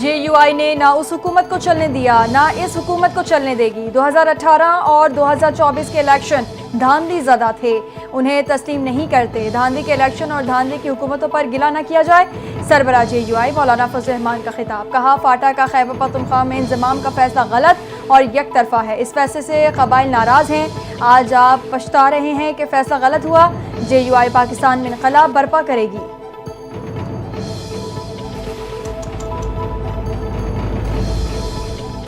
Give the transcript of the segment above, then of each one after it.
JUI نے نہ اس حکومت کو چلنے دیا نہ اس حکومت کو چلنے دے گی۔ 2018 اور 2024 کے الیکشن دھاندلی زدہ تھے، انہیں تسلیم نہیں کرتے۔ دھاندلی کے الیکشن اور دھاندلی کی حکومتوں پر گلہ نہ کیا جائے۔ سربراہ JUI مولانا فضل الرحمان کا خطاب، کہا فاٹا کا خیبر پختونخوا میں انضمام کا فیصلہ غلط اور یک طرفہ ہے، اس فیصلے سے قبائل ناراض ہیں، آج آپ پچھتا رہے ہیں کہ فیصلہ غلط ہوا۔ JUI پاکستان میں انقلاب برپا کرے گی۔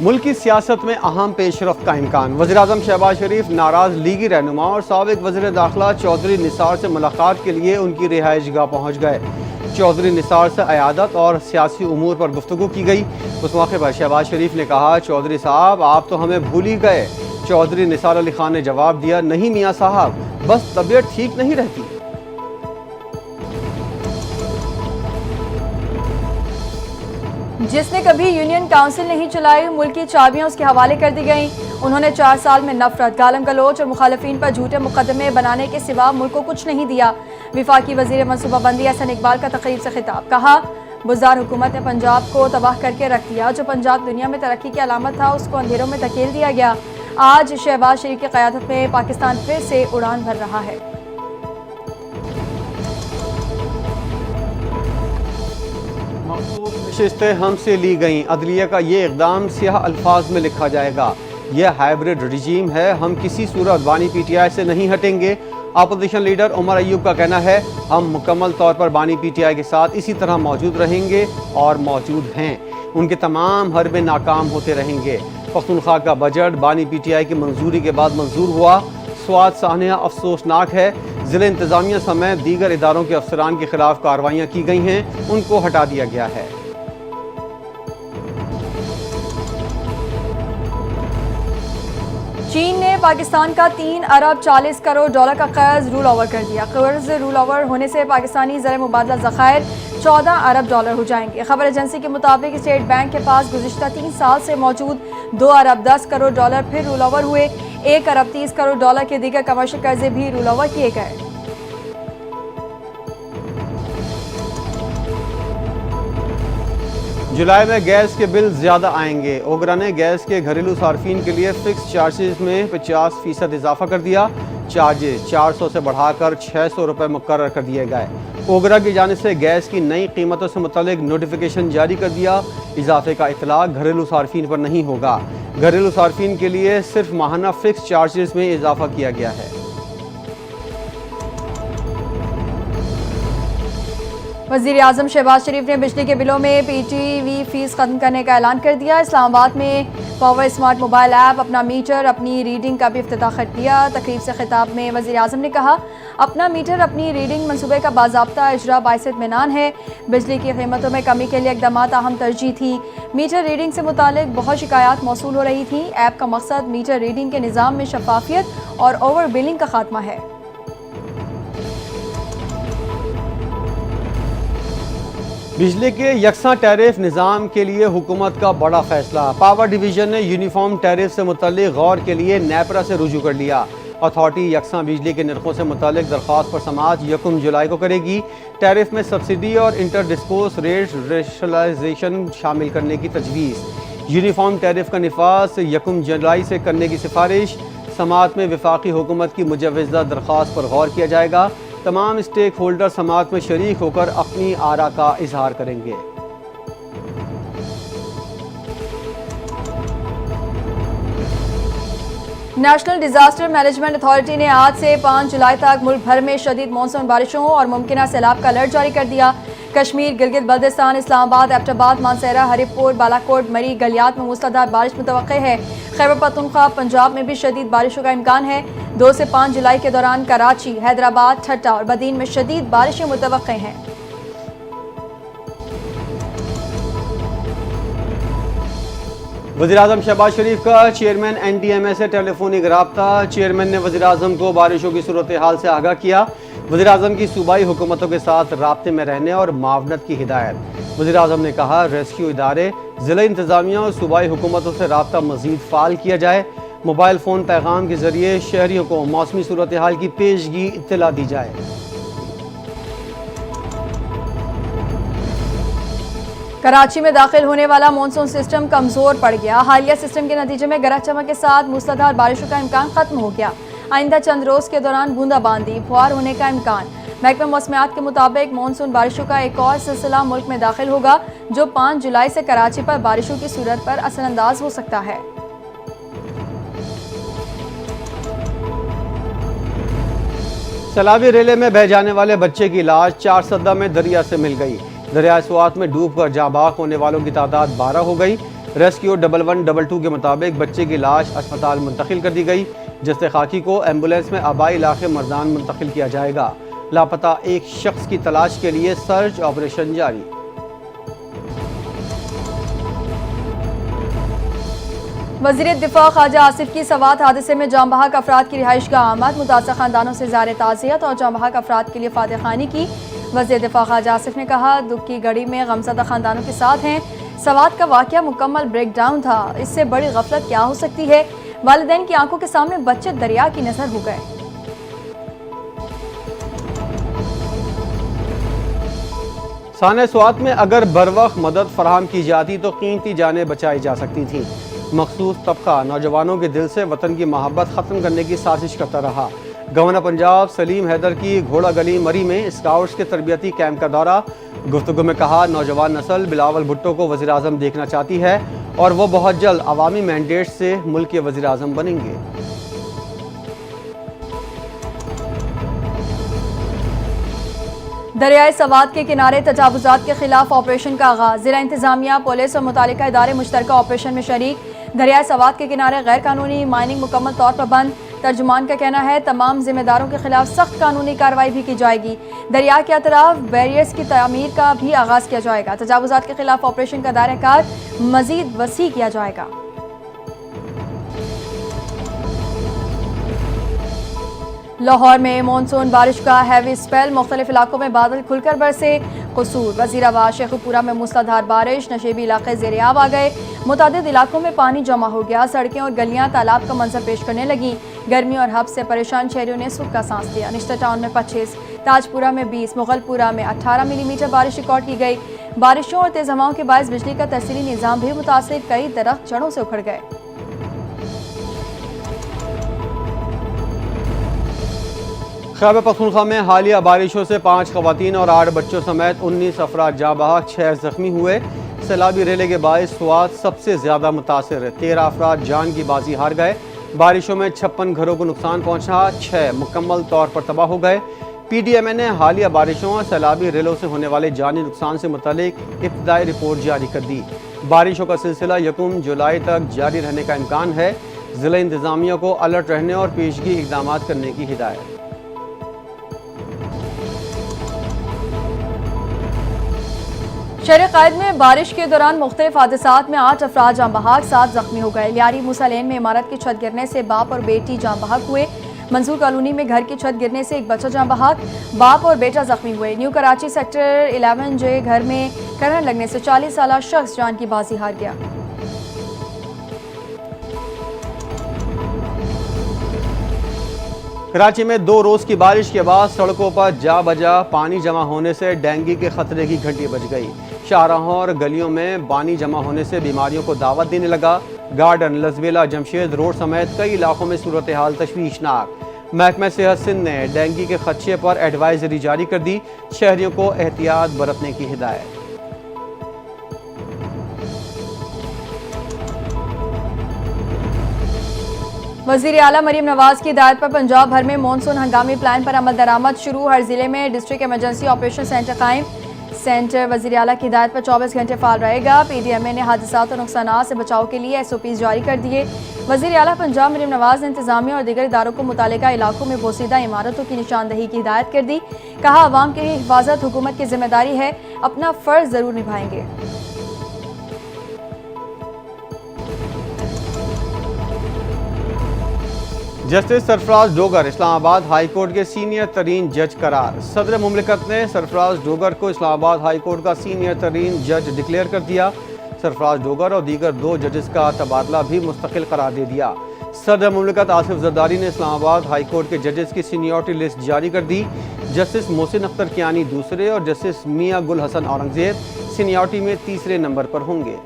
ملک کی سیاست میں اہم پیش رفت کا امکان، وزیراعظم شہباز شریف ناراض لیگی رہنما اور سابق وزیر داخلہ چودھری نثار سے ملاقات کے لیے ان کی رہائش گاہ پہنچ گئے۔ چودھری نثار سے عیادت اور سیاسی امور پر گفتگو کی گئی۔ اس موقع پر شہباز شریف نے کہا چودھری صاحب آپ تو ہمیں بھول ہی گئے۔ چودھری نثار علی خان نے جواب دیا نہیں میاں صاحب، بس طبیعت ٹھیک نہیں رہتی۔ جس نے کبھی یونین کاؤنسل نہیں چلائی، ملک کی چابیاں اس کے حوالے کر دی گئیں۔ انہوں نے 4 سال میں نفرت، گالم گلوچ اور مخالفین پر جھوٹے مقدمے بنانے کے سوا ملک کو کچھ نہیں دیا۔ وفاقی وزیر منصوبہ بندی احسن اقبال کا تقریب سے خطاب، کہا بزدار حکومت نے پنجاب کو تباہ کر کے رکھ دیا۔ جو پنجاب دنیا میں ترقی کی علامت تھا اس کو اندھیروں میں دھکیل دیا گیا۔ آج شہباز شریف کی قیادت میں پاکستان پھر سے اڑان بھر رہا ہے۔ نشستیں ہم سے لی گئیں، عدلیہ کا یہ اقدام سیاہ الفاظ میں لکھا جائے گا۔ یہ ہائبرڈ رجیم ہے، ہم کسی صورت بانی PTI سے نہیں ہٹیں گے۔ اپوزیشن لیڈر عمر ایوب کا کہنا ہے ہم مکمل طور پر بانی PTI کے ساتھ اسی طرح موجود رہیں گے اور موجود ہیں، ان کے تمام حربے ناکام ہوتے رہیں گے۔ پختونخوا کا بجٹ بانی PTI کی منظوری کے بعد منظور ہوا، سوات سانحہ افسوسناک ہے، ضلع انتظامیہ سمیت دیگر اداروں کے افسران کے خلاف کارروائیاں کی گئی ہیں، ان کو ہٹا دیا گیا ہے۔ چین نے پاکستان کا 3 ارب 40 کروڑ ڈالر کا قرض رول اوور کر دیا۔ قرض رول اوور ہونے سے پاکستانی زر مبادلہ ذخائر 14 ارب ڈالر ہو جائیں گے۔ خبر ایجنسی کے مطابق اسٹیٹ بینک کے پاس گزشتہ 3 سال سے موجود 2 ارب 10 کروڑ ڈالر پھر رول اوور ہوئے۔ 1 ارب 30 کروڑ ڈالر کے دیگر کمرشل قرضے بھی رول اوور کیے گئے۔ جولائی میں گیس کے بل زیادہ آئیں گے، اوگرا نے گیس کے گھریلو صارفین کے لیے فکس چارجز میں 50% اضافہ کر دیا۔ چارجز 400 سے بڑھا کر 600 روپے مقرر کر دیے گئے۔ اوگرا کی جانب سے گیس کی نئی قیمتوں سے متعلق نوٹیفیکیشن جاری کر دیا۔ اضافے کا اطلاق گھریلو صارفین پر نہیں ہوگا، گھریلو صارفین کے لیے صرف ماہانہ فکس چارجز میں اضافہ کیا گیا ہے۔ وزیر اعظم شہباز شریف نے بجلی کے بلوں میں PTV فیس ختم کرنے کا اعلان کر دیا۔ اسلام آباد میں پاور اسمارٹ موبائل ایپ اپنا میٹر اپنی ریڈنگ کا بھی افتتاح کر دیا۔ تقریب سے خطاب میں وزیر اعظم نے کہا اپنا میٹر اپنی ریڈنگ منصوبے کا باضابطہ اجرا باعث اطمینان ہے۔ بجلی کی قیمتوں میں کمی کے لیے اقدامات اہم ترجیح تھی۔ میٹر ریڈنگ سے متعلق بہت شکایات موصول ہو رہی تھیں۔ ایپ کا مقصد میٹر ریڈنگ کے نظام میں شفافیت اور اوور بلنگ کا خاتمہ ہے۔ بجلی کے یکساں ٹیرف نظام کے لیے حکومت کا بڑا فیصلہ، پاور ڈویژن نے یونیفارم ٹیرف سے متعلق غور کے لیے نیپرا سے رجوع کر لیا۔ اتھارٹی یکساں بجلی کے نرخوں سے متعلق درخواست پر سماعت 1 جولائی کو کرے گی۔ ٹیرف میں سبسڈی اور انٹر ڈسکوس ریٹ ریشنلائزیشن شامل کرنے کی تجویز۔ یونیفارم ٹیرف کا نفاذ 1 جولائی سے کرنے کی سفارش۔ سماعت میں وفاقی حکومت کی مجوزہ درخواست پر غور کیا جائے گا۔ تمام اسٹیک ہولڈر سماعت میں شریک ہو کر اپنی آراء کا اظہار کریں گے۔ نیشنل ڈیزاسٹر مینجمنٹ اتھارٹی نے آج سے 5 جولائی تک ملک بھر میں شدید مونسون بارشوں اور ممکنہ سیلاب کا الرٹ جاری کر دیا۔ کشمیر، گلگت بلتستان، اسلام آباد، ایبٹ آباد، مانسہرہ، ہری پور، بالاکوٹ، مری، گلیات میں موسلادھار بارش متوقع ہے۔ خیبر پختونخوا، پنجاب میں بھی شدید بارشوں کا امکان ہے۔ 2 سے 5 جولائی کے دوران کراچی، حیدرآباد، ٹھٹہ اور بدین میں شدید بارشیں متوقع ہیں۔ وزیراعظم شہباز شریف کا چیئرمین NDMA سے ٹیلی فونک رابطہ، چیئرمین نے وزیراعظم کو بارشوں کی صورتحال سے آگاہ کیا۔ وزیراعظم کی صوبائی حکومتوں کے ساتھ رابطے میں رہنے اور معاونت کی ہدایت۔ وزیراعظم نے کہا ریسکیو ادارے، ضلع انتظامیہ اور صوبائی حکومتوں سے رابطہ مزید فعال کیا جائے۔ موبائل فون پیغام کے ذریعے شہریوں کو موسمی صورتحال کی پیشگی اطلاع دی جائے۔ कराची में दाखिल होने वाला मानसून सिस्टम कमजोर पड़ गया। हालिया सिस्टम के नतीजे में गरज चमक के साथ मूसलाधार बारिशों का इम्कान खत्म हो गया। आइंदा चंद रोज के दौरान बूंदाबांदी फुहार होने का इम्कान। महकमा मौसमियात के मुताबिक मानसून बारिशों का एक और सिलसिला मुल्क में दाखिल होगा, जो 5 जुलाई से कराची पर बारिशों की सूरत पर असरअंदाज हो सकता है। सैलाबी रेले में बह जाने वाले बच्चे की लाश 4 सद्दा में दरिया से मिल गई। दरिया स्वात में डूब कर जाबाक होने वालों की तादाद 12 हो गई। रेस्क्यू 1112 के मुताबिक बच्चे की लाश अस्पताल मुंतकिल कर दी गई। जस्ते खाकी को एम्बुलेंस में आबाई इलाके मर्दान मुंतकिल किया जाएगा। लापता एक शख्स की तलाश के लिए सर्च ऑपरेशन जारी। वज़ीर दिफा ख्वाजा आसिफ की सवात हादसे में जाँ बहक अफराद की रिहाइश का आमद। मुतासर खानदानों से ज़ाहिर ताज़ियत और जाँ बहक अफराद के लिए फातह खानी की। वज़ीर दिफा ख्वाजा आसिफ ने कहा, दुख की घड़ी में गमज़दा खानदानों के साथ हैं। सवात का वाक़या मुकम्मल ब्रेक डाउन था। इससे बड़ी गफलत क्या हो सकती है। वालिदैन की आंखों के सामने बच्चे दरिया की नज़र हो गए। साने स्वात में अगर बरवक्त मदद फराहम की जाती तो कीमती जानें बचाई जा सकती थीं। मखसूस तबका नौजवानों के दिल से वतन की मोहब्बत ख़त्म करने की साजिश करता रहा। गवर्नर पंजाब सलीम हैदर की घोड़ा गली मरी में स्काउट्स के तरबियती कैंप का दौरा। गुफ्तगू में कहा, नौजवान नस्ल बिलावल भुट्टो को वज़ीर आज़म देखना चाहती है और वो बहुत जल्द अवामी मैंडेट से मुल्क के वज़ीर आज़म बनेंगे। दरियाए सवात के किनारे तजावुजात के खिलाफ ऑपरेशन का आगाज। जिला इंतजामिया, पुलिस और मुतालिका इदारे मुश्तरका ऑपरेशन में शरीक। दरियाए सवात के किनारे गैर कानूनी माइनिंग मुकम्मल तौर पर बंद। तर्जुमान का कहना है, तमाम जिम्मेदारों के खिलाफ सख्त कानूनी कार्रवाई भी की जाएगी। दरिया के अतराफ बैरियर्स की तामीर का भी आगाज किया जाएगा। तजावुजात के खिलाफ ऑपरेशन का दायरा मजीद वसी किया जाएगा। लाहौर में मानसून बारिश का हैवी स्पेल। मुख्तलिफ इलाकों में बादल खुलकर बरसे। कसूर, वजीराबाद, शेखुपुरा में मूसलाधार बारिश। नशेबी इलाके ज़ेर-ए-आब आ गए। मुतादिद इलाकों में पानी जमा हो गया। सड़कें और गलियां तालाब का मंजर पेश करने लगी। गर्मी और हब्स से परेशान शहरियों ने सुख का सांस लिया। निश्तर टाउन में 25, ताजपुरा में 20, मुगलपुरा में 18 मिलीमीटर बारिश रिकॉर्ड की गई। बारिशों और तेज हवाओं के बायस बिजली का तहसीली निज़ाम भी मुतासिर। कई दरख्त जड़ों से उखड़ गए। खैबर पख्तूनख्वा में हालिया बारिशों से 5 खवातीन और 8 बच्चों समेत 19 अफराद जाँ बहक, 6 जख्मी हुए। सैलाबी रेले के बायस स्वात सबसे ज्यादा मुतासिर। 13 अफराद जान की बाजी हार गए। बारिशों में 56 घरों को नुकसान पहुंचा। 6 मुकम्मल तौर पर तबाह हो गए। PDMA ने हालिया बारिशों और सैलाबी रेलों से होने वाले जानी नुकसान से मुतालिक इब्तदाई रिपोर्ट जारी कर दी। बारिशों का सिलसिला 1 जुलाई तक जारी रहने का इम्कान है। जिला इंतजामिया को अलर्ट रहने और पेशगी इकदाम करने की हिदायत। शहर कायद में बारिश के दौरान मुख्तलिफ हादसात में 8 अफराद जाँ बहक, 7 जख्मी हो गए। लियारी मूसा लेन में इमारत की छत गिरने से बाप और बेटी जाँ बहक हुए। मंसूर कॉलोनी में घर की छत गिरने से एक बच्चा जाँ बहक, बाप और बेटा जख्मी हुए। न्यू कराची सेक्टर 11J घर में करंट लगने से 40 साला शख्स जान की बाजी हार गया। कराची में 2 रोज की बारिश के बाद सड़कों पर जा बजा पानी जमा होने से डेंगू के खतरे की घंटी बज गई। शाहराहों और गलियों में पानी जमा होने से बीमारियों को दावत देने लगा। गार्डन, लजबेला, जमशेद रोड समेत कई इलाकों में सूरत हाल तशवीशनाक। महकमा सेहत सिंध ने डेंगू के खदशे पर एडवाइजरी जारी कर दी। शहरियों को एहतियात बरतने की हिदायत। वज़ीर आला मरीम नवाज की हिदायत पर पंजाब भर में मानसून हंगामी प्लान पर अमल दरामद शुरू। हर जिले में डिस्ट्रिक्ट इमरजेंसी ऑपरेशन सेंटर कायम। सेंटर वज़ीर आला की हिदायत पर 24 घंटे फाल रहेगा। PDMA ने हादसात और नुकसानात से बचाव के लिए SOPs जारी कर दिए। वज़ीर आला पंजाब मरीम नवाज ने इंतजामिया और दीगर इदारों को मुतालिका इलाकों में बोसीदा इमारतों की निशानदही की हिदायत कर दी। कहा, अवाम की हिफाजत हुकूमत की जिम्मेदारी है, अपना फ़र्ज ज़रूर निभाएंगे। Justice Sarfaraz Dogar Islamabad high court के सीनियर तरीन जज करार। सदर मुमलिकत ने सरफराज डोगर को इस्लामाबाद हाई कोर्ट का सीनियर तरीन जज डिक्लेयर कर दिया। सरफराज डोगर और दीगर 2 जजेस का तबादला भी मुस्तकिल करार दे दिया। सदर मुमलिकत आसिफ जरदारी ने इस्लामाबाद हाई कोर्ट के जजेस की सीनियरिटी लिस्ट जारी कर दी। जस्टिस मोहसिन अख्तर कियानी दूसरे और जस्टिस मियां गुल हसन औरंगजेब सीनियरिटी में तीसरे नंबर पर होंगे।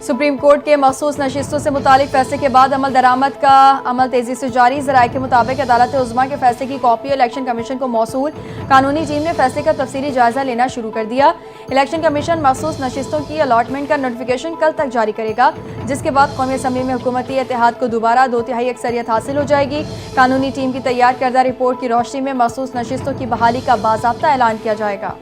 सुप्रीम कोर्ट के मखसूस नशिस्तों से मुतालिक फैसले के बाद अमल दरामद का अमल तेजी से जारी। ज़राए के मुताबिक अदालत उज़्मा के फैसले की कॉपी इलेक्शन कमीशन को मौसूल। कानूनी टीम ने फैसले का तफसीली जायजा लेना शुरू कर दिया। इलेक्शन कमीशन मखसूस नशिस्तों की अलॉटमेंट का नोटिफिकेशन कल तक जारी करेगा, जिसके बाद कौमी असम्बली में हुकूमती इत्तेहाद को दोबारा 2/3 अक्सरियत हासिल हो जाएगी। कानूनी टीम की तैयार करदा रिपोर्ट की रोशनी में मखसूस नशिस्तों की बहाली का बाज़ाब्ता ऐलान किया जाएगा।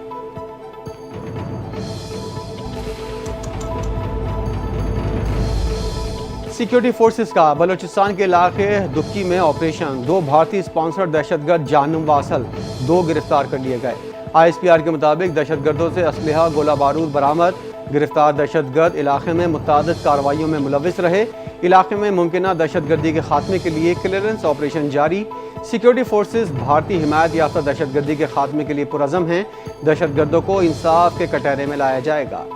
सिक्योरिटी फोर्सेस का बलूचिस्तान के इलाके दुक्की में ऑपरेशन। 2 भारतीय स्पॉन्सर्ड दहशतगर्द जानम वासल 2 गिरफ्तार कर लिए गए। ISPR के मुताबिक दहशतगर्दों से असलहा गोला बारूद बरामद। गिरफ्तार दहशतगर्द इलाके में मुतअद्दिद कार्रवाइयों में मुलव्विस रहे। इलाके में मुमकिना दहशतगर्दी के खात्मे के लिए क्लियरेंस ऑपरेशन जारी। सिक्योरिटी फोर्सेस भारतीय हिमायत याफ्ता दहशतगर्दी के खात्मे के लिए पुरअज़म हैं। दहशतगर्दों को इंसाफ के कटहरे में लाया जाएगा।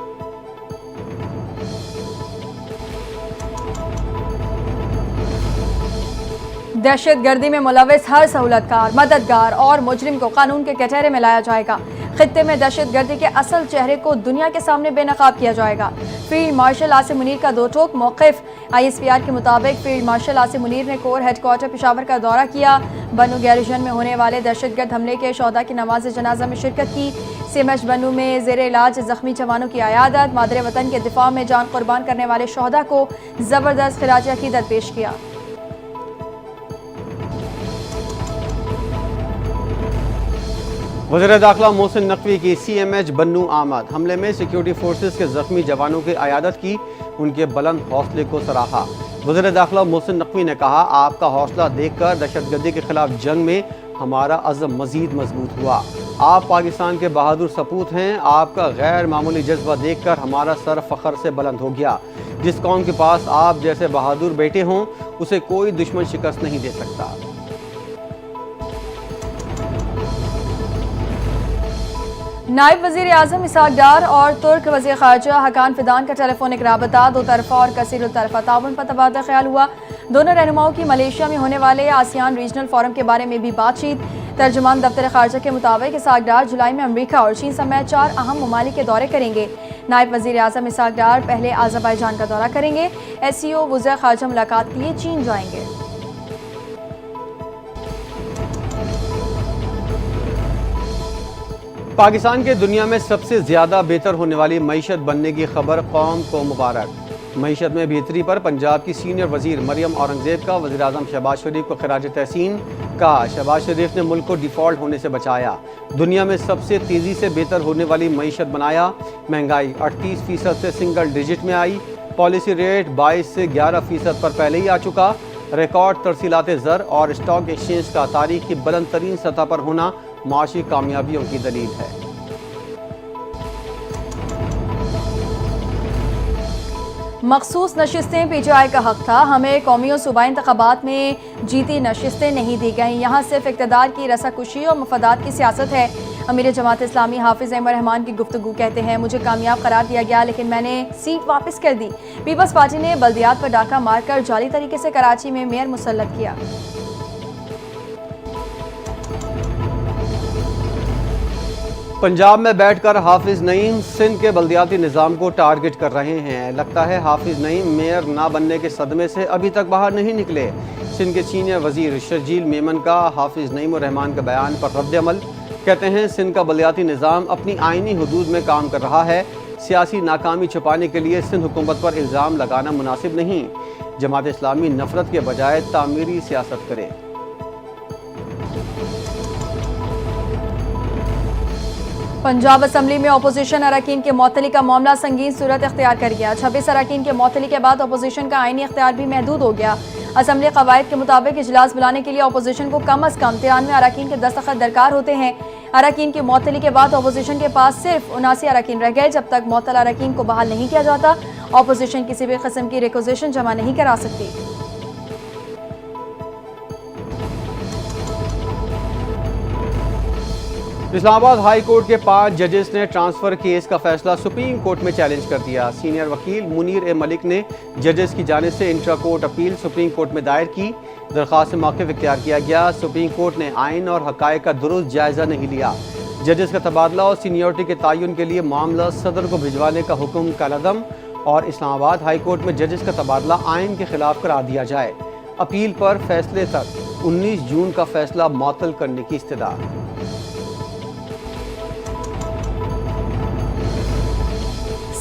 दहशत गर्दी में मुलव्विस हर सहूलतकार, मददगार और मुजरिम को कानून के कटहरे में लाया जाएगा। खित्ते में दहशत गर्दी के असल चेहरे को दुनिया के सामने बेनकाब किया जाएगा। फील्ड मार्शल आसिम मुनीर का 2 टोक मौक़िफ़। ISPR के मुताबिक फील्ड मार्शल आसिम मुनीर ने कोर हेडक्वार्टर पेशावर का दौरा किया। बन्नू गैरिजन में होने वाले दहशतगर्द हमले के शोहदा की नमाज जनाजा में शिरकत की। CMH बन्नू में ज़ेरे इलाज ज़ख्मी जवानों की आयादत। मादरे वतन के दिफा में जान कुर्बान करने वाले शोहदा को ज़बरदस्त खिराज अक़ीदत पेश किया। वज़ीर दाखिला मोहसिन नकवी की CMH बन्नू आमद। हमले में सिक्योरिटी फोर्सेस के ज़ख्मी जवानों की आयादत की, उनके बुलंद हौसले को सराहा। वज़ीर दाखिला मोहसिन नकवी ने कहा, आपका हौसला देखकर दहशतगर्दी के खिलाफ जंग में हमारा अज़म मज़ीद मजबूत हुआ। आप पाकिस्तान के बहादुर सपूत हैं। आपका गैर मामूली जज्बा देखकर हमारा सर फ़ख्र से बुलंद हो गया। जिस कौम के पास आप जैसे बहादुर बेटे हों, उसे कोई दुश्मन शिकस्त नहीं दे सकता। नायब वज़ीर आज़म इसहाक़ डार और तुर्क वज़ीर ख़ारजा हकान फ़िदान का टेलीफोनिक राबता 2 तरफ़ा और कसीर तरफ़ा ताउन पर तबादला ख्याल हुआ। दोनों रहनुमाओं की मलेशिया में होने वाले आसियान रीजनल फोरम के बारे में भी बातचीत। तर्जुमान दफ्तर ख़ारजा के मुताबिक इसहाक़ डार जुलाई में अमरीका और चीन समेत 4 अहम ममालिक के दौरे करेंगे। नायब वज़ीर आज़म इसहाक़ डार पहले आज़रबाईजान का दौरा करेंगे। SCO वज़ीर ख़ारजा मुलाकात के लिए चीन जाएंगे। पाकिस्तान के दुनिया में सबसे ज़्यादा बेहतर होने वाली मईशत बनने की खबर कौम को मुबारक। मईशत में बेहतरी पर पंजाब की सीनियर वज़ीर मरियम औरंगजेब का वज़ीर आज़म शहबाज शरीफ को खिराज तहसीन का। शहबाज शरीफ ने मुल्क को डिफ़ॉल्ट होने से बचाया। दुनिया में सबसे तेज़ी से बेहतर होने वाली मईशत बनाया। महंगाई 38% से सिंगल डिजिट में आई। पॉलिसी रेट 22 से 11% पर पहले ही आ चुका। रिकॉर्ड तरसीलात ज़र और स्टॉक एक्सचेंज का तारीख की बुलंद तरीन सतह पर होना माशी कामयाबियों की दलील है। मखसूस नशिस्तें PTI का हक था। हमें कौमी और सूबाई इंतखाबात में जीती नशिस्तें नहीं दी गईं। यहाँ सिर्फ इक़्तिदार की रसाकुशी और मफादात की सियासत है। अमीर जमात इस्लामी हाफिज़ अहमद रहमान की गुफ्तगू कहते हैं, मुझे कामयाब करार दिया गया लेकिन मैंने सीट वापस कर दी। पीपल्स पार्टी ने बल्दियात पर डाका मारकर जाली तरीके से कराची में मेयर मुसल्लत किया। पंजाब में बैठकर हाफिज नईम सिंध के बल्दियाती निज़ाम को टारगेट कर रहे हैं। लगता है हाफिज नईम मेयर ना बनने के सदमे से अभी तक बाहर नहीं निकले। सिंध के सीनियर वजीर शर्जील मेमन का हाफिज नईम और रहमान के बयान पर रद्द अमल। कहते हैं, सिंध का बल्दियाती निज़ाम अपनी आइनी हदूद में काम कर रहा है। सियासी नाकामी छुपाने के लिए सिंध हुकूमत पर इल्ज़ाम लगाना मुनासिब नहीं। जमात इस्लामी नफरत के बजाय तामीरी सियासत करे। पंजाब असम्बली में अपोजिशन अरकान के मुअत्तली का मामला संगीन सूरत इख्तियार कर गया। 26 अरकान के मुअत्तली के बाद अपोजिशन का आईनी इख्तियार भी महदूद हो गया। असम्बली कवायद के मुताबिक इजलास बुलाने के लिए अपोजिशन को कम अज़ कम 93 अरकान के दस्तखत दरकार होते हैं। अरकान की मुअत्तली के बाद अपोजिशन के पास सिर्फ 79 अरकान रह गए। जब तक मुअत्तल अरकान को बहाल नहीं किया जाता, अपोजिशन किसी भी किस्म की रिक्वेजिशन जमा नहीं करा सकती। اسلام آباد ہائی کورٹ کے 5 ججز نے ٹرانسفر کیس کا فیصلہ سپریم کورٹ میں چیلنج کر دیا۔ سینئر وکیل منیر اے ملک نے ججز کی جانب سے intra court appeal supreme court میں دائر کی۔ درخواست سے موقف اختیار کیا گیا۔ سپریم کورٹ نے آئین اور حقائق کا درست جائزہ نہیں لیا۔ ججز کا تبادلہ اور سینیورٹی کے تعین کے لیے معاملہ صدر کو بھجوانے کا حکم کالعدم، اور اسلام آباد ہائی کورٹ میں ججز کا تبادلہ آئین کے خلاف قرار دیا جائے۔ اپیل پر فیصلے تک 19 جون کا فیصلہ معطل کرنے کی استدعا۔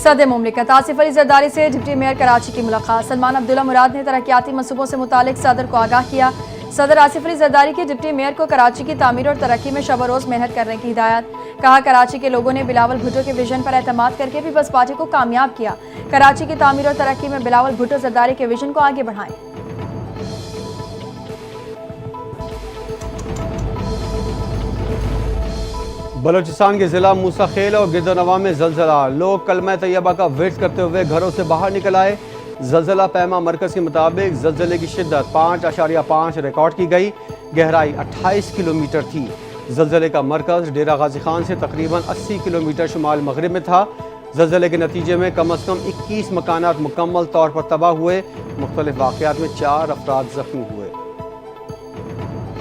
صدر مملکت آصف علی زرداری سے ڈپٹی میئر کراچی کی ملاقات۔ سلمان عبداللہ مراد نے ترقیاتی منصوبوں سے متعلق صدر کو آگاہ کیا۔ صدر آصف علی زرداری کی ڈپٹی میئر کو کراچی کی تعمیر اور ترقی میں شب و روز محنت کرنے کی ہدایت۔ کہا کراچی کے لوگوں نے بلاول بھٹو کے ویژن پر اعتماد کر کے پیپلز پارٹی کو کامیاب کیا۔ کراچی کی تعمیر اور ترقی میں بلاول بھٹو زرداری کے ویژن کو آگے بڑھائیں۔ بلوچستان کے ضلع موسیٰ خیل اور گردنواں میں زلزلہ، لوگ کلمہ طیبہ کا ورد کرتے ہوئے گھروں سے باہر نکل آئے۔ زلزلہ پیما مرکز کے مطابق زلزلے کی شدت 5.5 ریکارڈ کی گئی، گہرائی 28 کلومیٹر تھی۔ زلزلے کا مرکز ڈیرہ غازی خان سے تقریباً 80 کلومیٹر شمال مغرب میں تھا۔ زلزلے کے نتیجے میں کم از کم 21 مکانات مکمل طور پر تباہ ہوئے۔ مختلف واقعات میں 4 افراد زخمی ہوئے۔